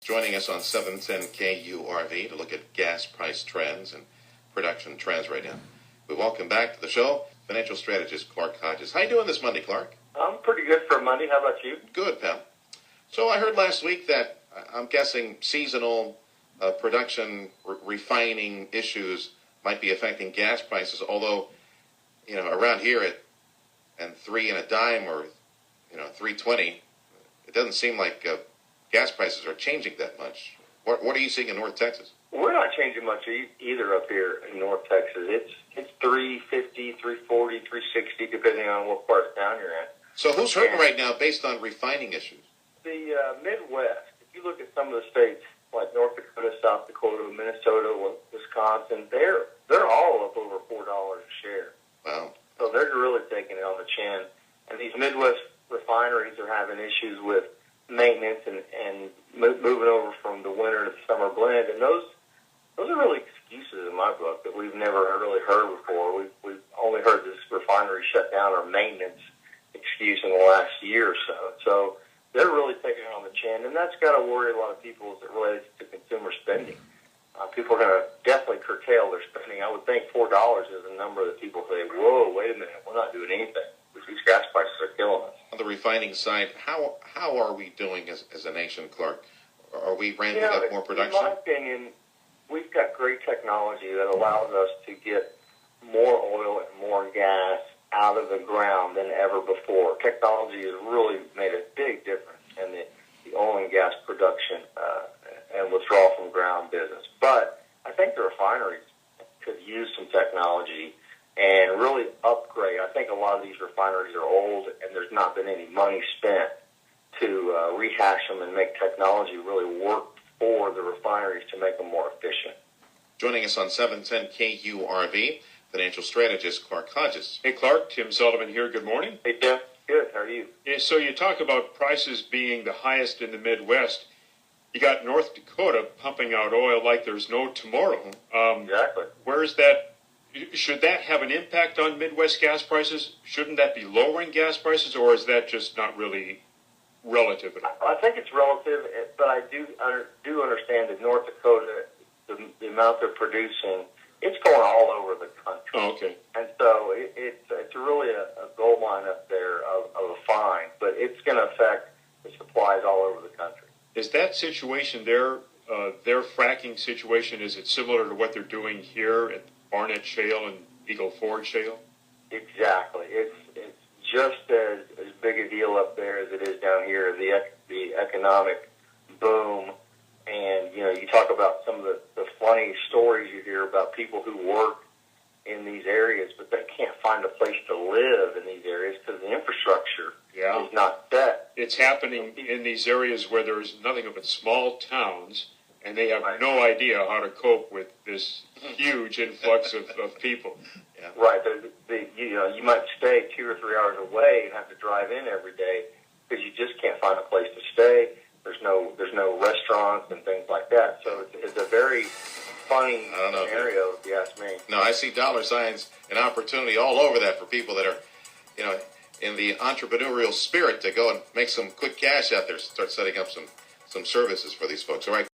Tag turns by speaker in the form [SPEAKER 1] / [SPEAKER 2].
[SPEAKER 1] Joining us on 710 KURV to look at gas price trends and production trends right now. We welcome back to the show financial strategist Clark Hodges. How you doing this Monday, Clark?
[SPEAKER 2] I'm pretty good for Monday. How about you?
[SPEAKER 1] Good, pal. So I heard last week that I'm guessing seasonal production refining issues might be affecting gas prices, although, around here at $3 and a dime or, $3.20, it doesn't seem like gas prices are changing that much. What are you seeing in North Texas?
[SPEAKER 2] We're not changing much either up here in North Texas. It's $3.50, $3.40, $3.60, depending on what part of town you're at.
[SPEAKER 1] So who's hurting right now based on refining issues?
[SPEAKER 2] The Midwest. If you look at some of the states like North Dakota, South Dakota, Minnesota, Wisconsin, they're all up over $4 a share.
[SPEAKER 1] Wow.
[SPEAKER 2] So they're really taking it on the chin. And these Midwest refineries are having issues with maintenance and moving over from the winter to the summer blend. And those are really excuses in my book that we've never really heard before. We've only heard this refinery shut down or maintenance excuse in the last year or so. So they're really taking it on the chin, and that's got to worry a lot of people as it relates to consumer spending. People are going to definitely curtail their spending. I would think $4 is a number that people say, whoa, wait a minute, we're not doing anything. These gas prices are killing us.
[SPEAKER 1] On the refining side, how are we doing as a nation, Clark? Are we ramping up more production?
[SPEAKER 2] In my opinion, we've got great technology that allows us to get more oil and more gas out of the ground than ever before. Technology has really made a big difference in the oil and gas production and withdrawal from ground business. But I think the refineries could use some technology and really upgrade. I think a lot of these refineries are old, and there's not been any money spent to rehash them and make technology really work for the refineries to make them more efficient.
[SPEAKER 1] Joining us on 710 KURV, financial strategist Clark Hodges.
[SPEAKER 3] Hey, Clark. Tim Sullivan here. Good morning.
[SPEAKER 2] Hey, Tim. Good. How are you?
[SPEAKER 3] Yeah, so you talk about prices being the highest in the Midwest. You got North Dakota pumping out oil like there's no tomorrow.
[SPEAKER 2] Exactly.
[SPEAKER 3] Where is that? Should that have an impact on Midwest gas prices? Shouldn't that be lowering gas prices, or is that just not really relative at all?
[SPEAKER 2] I think it's relative, but I do understand that North Dakota, the amount they're producing, it's going all over the country.
[SPEAKER 3] Oh, okay.
[SPEAKER 2] And so it's really a gold mine up there of a find, but it's going to affect the supplies all over the country.
[SPEAKER 3] Is that situation their fracking situation, is it similar to what they're doing here at Barnett Shale and Eagle Ford Shale?
[SPEAKER 2] Exactly. It's just as big a deal up there as it is down here. The economic boom, and you talk about some of the funny stories you hear about people who work in these areas, but they can't find a place to live in these areas because the infrastructure is not set.
[SPEAKER 3] It's happening in these areas where there's nothing but small towns, and they have no idea how to cope with this huge influx of people.
[SPEAKER 2] Yeah. Right. You might stay 2 or 3 hours away and have to drive in every day because you just can't find a place to stay. There's no restaurants and things like that. So it's a very funny scenario, if you ask me.
[SPEAKER 1] No, I see dollar signs and opportunity all over that for people that are, in the entrepreneurial spirit to go and make some quick cash out there, start setting up some services for these folks. All right.